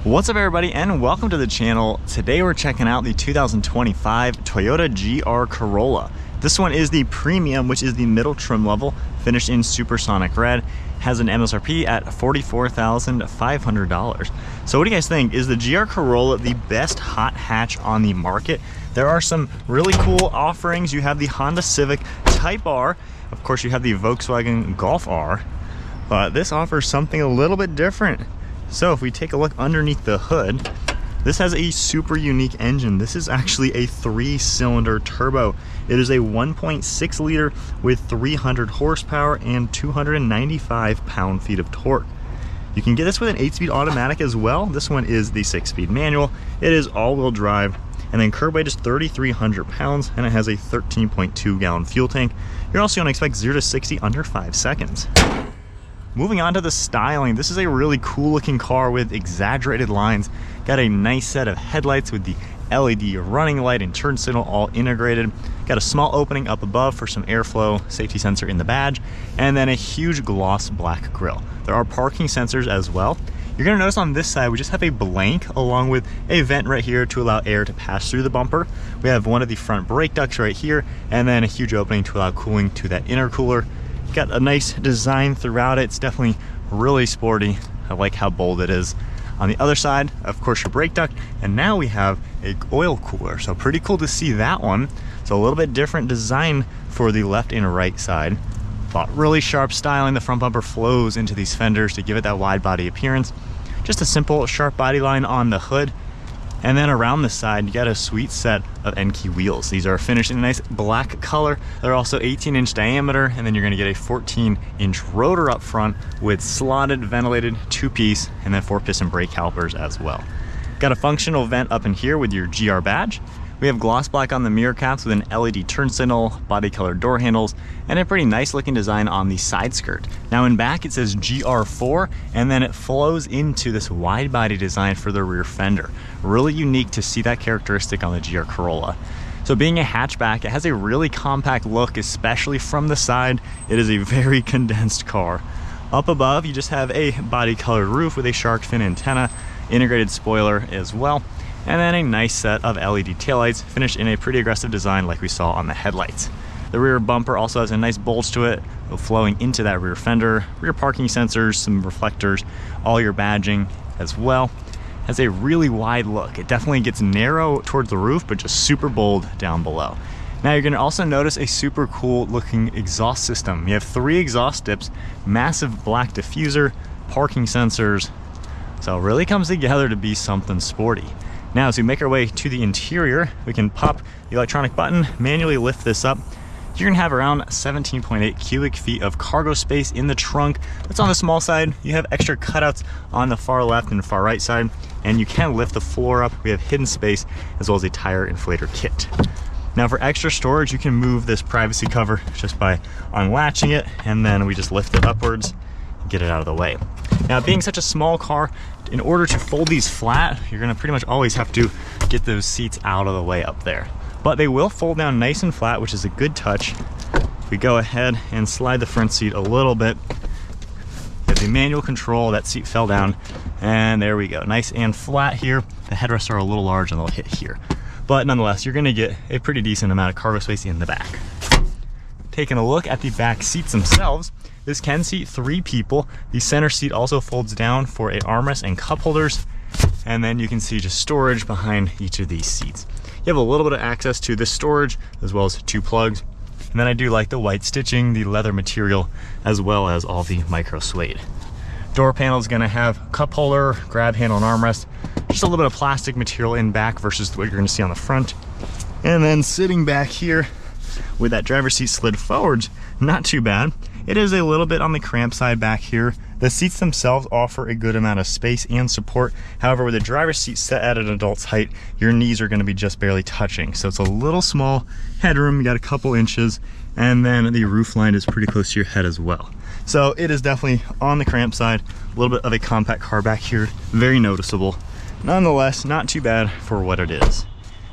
What's up everybody and welcome to the channel. Today we're checking out the 2025 Toyota GR Corolla. This one is the Premium, which is the middle trim level, finished in Supersonic Red, has an MSRP at $44,500. So what do you guys think? Is the GR Corolla the best hot hatch on the market? There are some really cool offerings. You have the Honda Civic Type R, of course you have the Volkswagen Golf R, but this offers something a little bit different. So if we take a look underneath the hood, this has a super unique engine. This is actually a 3-cylinder turbo. It is a 1.6 liter with 300 horsepower and 295 pound-feet of torque. You can get this with an 8-speed automatic as well. This one is the 6-speed manual. It is all-wheel drive, and then curb weight is 3,300 pounds, and it has a 13.2 gallon fuel tank. You're also going to expect 0 to 60 under 5 seconds. Moving on to the styling, this is a really cool looking car with exaggerated lines. Got a nice set of headlights with the LED running light and turn signal all integrated. Got a small opening up above for some airflow, safety sensor in the badge, and then a huge gloss black grille. There are parking sensors as well. You're gonna notice on this side, we just have a blank along with a vent right here to allow air to pass through the bumper. We have one of the front brake ducts right here, and then a huge opening to allow cooling to that intercooler. Got a nice design throughout it. It's definitely really sporty. I like how bold it is. On the other side, of course, your brake duct, and now we have a oil cooler. So pretty cool to see that one. So a little bit different design for the left and right side. But really sharp styling. The front bumper flows into these fenders to give it that wide body appearance. Just a simple sharp body line on the hood. And then around the side, you got a sweet set of N-key wheels. These are finished in a nice black color. They're also 18-inch diameter, and then you're gonna get a 14-inch rotor up front with slotted, ventilated 2-piece, and then 4-piston brake calipers as well. Got a functional vent up in here with your GR badge. We have gloss black on the mirror caps with an LED turn signal, body colored door handles, and a pretty nice looking design on the side skirt. Now in back it says GR4, and then it flows into this wide body design for the rear fender. Really unique to see that characteristic on the GR Corolla. So being a hatchback, it has a really compact look, especially from the side. It is a very condensed car. Up above, you just have a body colored roof with a shark fin antenna, integrated spoiler as well, and then a nice set of LED taillights finished in a pretty aggressive design like we saw on the headlights. The rear bumper also has a nice bulge to it, flowing into that rear fender, rear parking sensors, some reflectors, all your badging as well. Has a really wide look. It definitely gets narrow towards the roof, but just super bold down below. Now you're gonna also notice a super cool looking exhaust system. You have 3 exhaust tips, massive black diffuser, parking sensors. So it really comes together to be something sporty. Now, as we make our way to the interior, we can pop the electronic button, manually lift this up. You're gonna have around 17.8 cubic feet of cargo space in the trunk. That's on the small side. You have extra cutouts on the far left and far right side, and you can lift the floor up. We have hidden space as well as a tire inflator kit. Now for extra storage, you can move this privacy cover just by unlatching it, and then we just lift it upwards and get it out of the way. Now, being such a small car, in order to fold these flat, you're gonna pretty much always have to get those seats out of the way up there. But they will fold down nice and flat, which is a good touch. If we go ahead and slide the front seat a little bit, get the manual control, that seat fell down, and there we go. Nice and flat here. The headrests are a little large and they'll hit here. But nonetheless, you're gonna get a pretty decent amount of cargo space in the back. Taking a look at the back seats themselves, this can seat 3 people. The center seat also folds down for a armrest and cup holders. And then you can see just storage behind each of these seats. You have a little bit of access to this storage as well as 2 plugs. And then I do like the white stitching, the leather material, as well as all the micro suede. Door panel is gonna have cup holder, grab handle and armrest. Just a little bit of plastic material in back versus what you're gonna see on the front. And then sitting back here with that driver's seat slid forwards, not too bad. It is a little bit on the cramped side back here. The seats themselves offer a good amount of space and support. However, with the driver's seat set at an adult's height, your knees are gonna be just barely touching. So it's a little small headroom, you got a couple inches, and then the roof line is pretty close to your head as well. So it is definitely on the cramped side, a little bit of a compact car back here, very noticeable. Nonetheless, not too bad for what it is.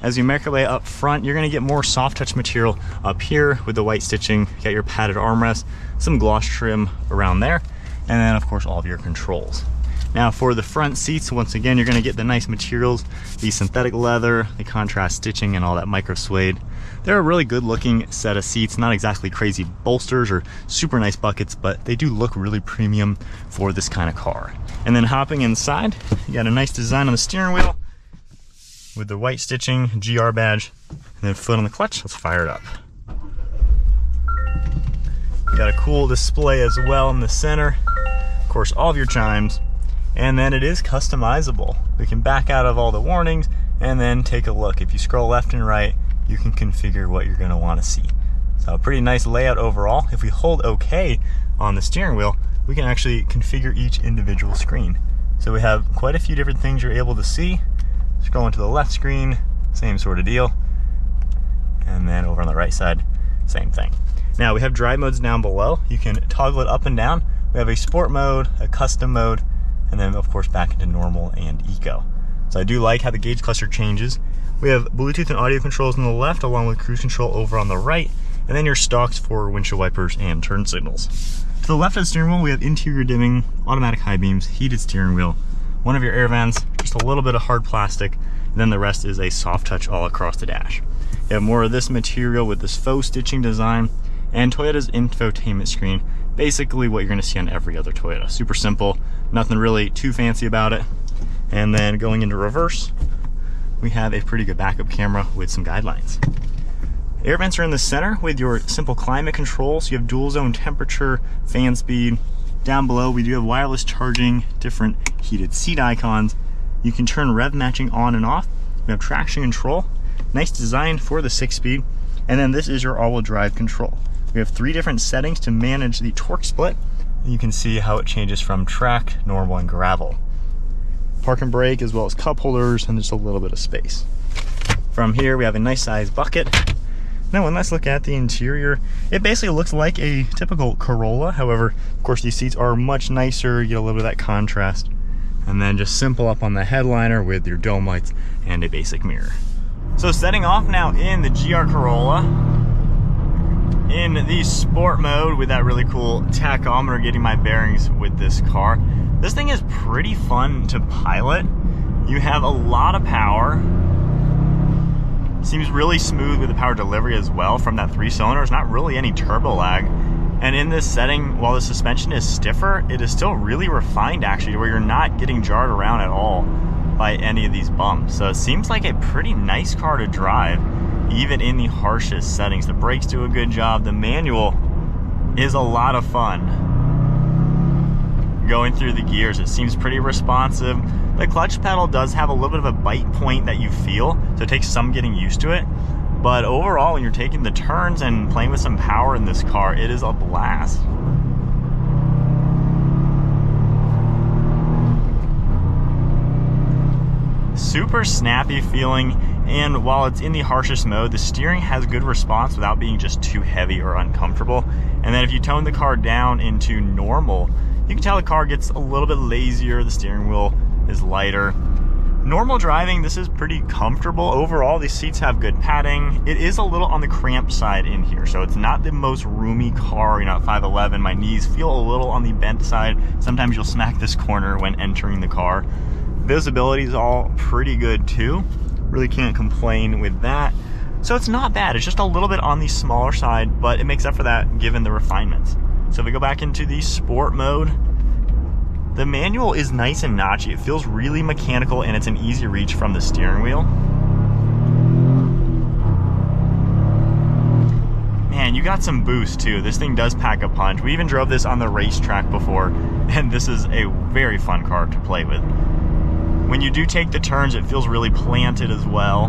As you make your way up front, you're gonna get more soft touch material up here with the white stitching. You got your padded armrest, some gloss trim around there, and then of course all of your controls. Now for the front seats, once again, you're gonna get the nice materials, the synthetic leather, the contrast stitching, and all that micro suede. They're a really good looking set of seats, not exactly crazy bolsters or super nice buckets, but they do look really premium for this kind of car. And then hopping inside, you got a nice design on the steering wheel with the white stitching, GR badge, and then foot on the clutch. Let's fire it up. You got a cool display as well in the center. Of course, all of your chimes. And then it is customizable. We can back out of all the warnings and then take a look. If you scroll left and right, you can configure what you're gonna wanna see. So a pretty nice layout overall. If we hold OK on the steering wheel, we can actually configure each individual screen. So we have quite a few different things you're able to see. Scrolling to the left screen, same sort of deal. And then over on the right side, same thing. Now we have drive modes down below. You can toggle it up and down. We have a sport mode, a custom mode, and then of course back into normal and eco. So I do like how the gauge cluster changes. We have Bluetooth and audio controls on the left, along with cruise control over on the right, and then your stalks for windshield wipers and turn signals. To the left of the steering wheel, we have interior dimming, automatic high beams, heated steering wheel, one of your air vents, just a little bit of hard plastic, and then the rest is a soft touch all across the dash. You have more of this material with this faux stitching design, and Toyota's infotainment screen, basically what you're gonna see on every other Toyota. Super simple, nothing really too fancy about it. And then going into reverse, we have a pretty good backup camera with some guidelines. Air vents are in the center with your simple climate control. So you have dual zone temperature, fan speed. Down below, we do have wireless charging, different heated seat icons. You can turn rev matching on and off. We have traction control, nice design for the 6-speed. And then this is your all-wheel drive control. We have 3 different settings to manage the torque split. You can see how it changes from track, normal, and gravel. Park and brake, as well as cup holders, and just a little bit of space. From here, we have a nice size bucket. Now, let's look at the interior. It basically looks like a typical Corolla. However, of course, these seats are much nicer. You get a little bit of that contrast. And then just simple up on the headliner with your dome lights and a basic mirror. So setting off now in the GR Corolla, in the sport mode with that really cool tachometer, getting my bearings with this car. This thing is pretty fun to pilot. You have a lot of power. Seems really smooth with the power delivery as well from that 3-cylinder. There's not really any turbo lag. And in this setting, while the suspension is stiffer, it is still really refined actually, where you're not getting jarred around at all by any of these bumps. So it seems like a pretty nice car to drive, even in the harshest settings. The brakes do a good job. The manual is a lot of fun. Going through the gears, it seems pretty responsive. The clutch pedal does have a little bit of a bite point that you feel, so it takes some getting used to it. But overall, when you're taking the turns and playing with some power in this car, it is a blast. Super snappy feeling, and while it's in the harshest mode, the steering has good response without being just too heavy or uncomfortable. And then if you tone the car down into normal, you can tell the car gets a little bit lazier, the steering wheel is lighter. Normal driving, this is pretty comfortable. Overall, these seats have good padding. It is a little on the cramped side in here, so it's not the most roomy car. You're not 5'11". My knees feel a little on the bent side. Sometimes you'll smack this corner when entering the car. Visibility is all pretty good too. Really can't complain with that. So it's not bad. It's just a little bit on the smaller side, but it makes up for that given the refinements. So if we go back into the sport mode, the manual is nice and notchy. It feels really mechanical, and it's an easy reach from the steering wheel. Man, you got some boost too. This thing does pack a punch. We even drove this on the racetrack before, and this is a very fun car to play with. When you do take the turns, it feels really planted as well.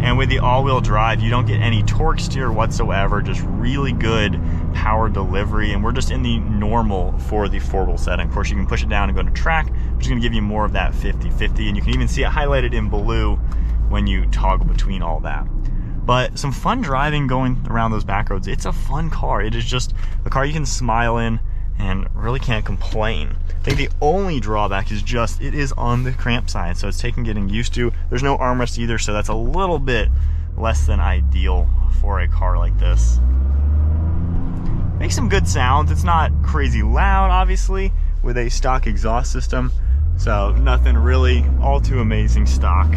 And with the all-wheel drive, you don't get any torque steer whatsoever, just really good power delivery. And we're just in the normal for the 4-wheel setting. Of course, you can push it down and go to track, which is gonna give you more of that 50-50. And you can even see it highlighted in blue when you toggle between all that. But some fun driving going around those back roads. It's a fun car. It is just a car you can smile in and really can't complain. I think the only drawback is just it is on the cramped side, so it's taking getting used to. There's no armrest either, so that's a little bit less than ideal for a car like this. Makes some good sounds. It's not crazy loud, obviously, with a stock exhaust system. So nothing really all too amazing stock.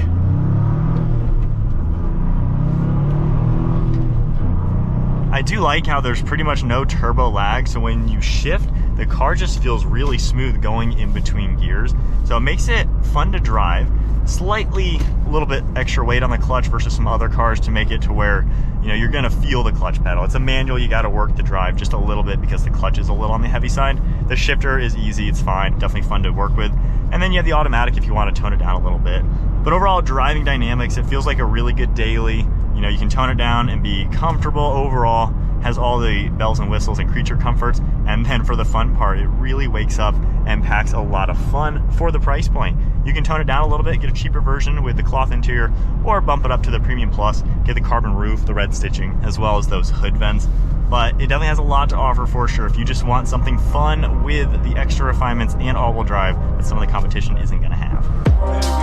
I do like how there's pretty much no turbo lag, so when you shift, the car just feels really smooth going in between gears. So it makes it fun to drive. Slightly a little bit extra weight on the clutch versus some other cars to make it to where, you know, you're gonna feel the clutch pedal. It's a manual, you gotta work to drive just a little bit because the clutch is a little on the heavy side. The shifter is easy, it's fine, definitely fun to work with. And then you have the automatic if you wanna tone it down a little bit. But overall, driving dynamics, it feels like a really good daily. You know, you can tone it down and be comfortable overall, has all the bells and whistles and creature comforts. And then for the fun part, it really wakes up and packs a lot of fun for the price point. You can tone it down a little bit, get a cheaper version with the cloth interior, or bump it up to the Premium Plus, get the carbon roof, the red stitching, as well as those hood vents. But it definitely has a lot to offer for sure. If you just want something fun with the extra refinements and all-wheel drive that some of the competition isn't gonna have.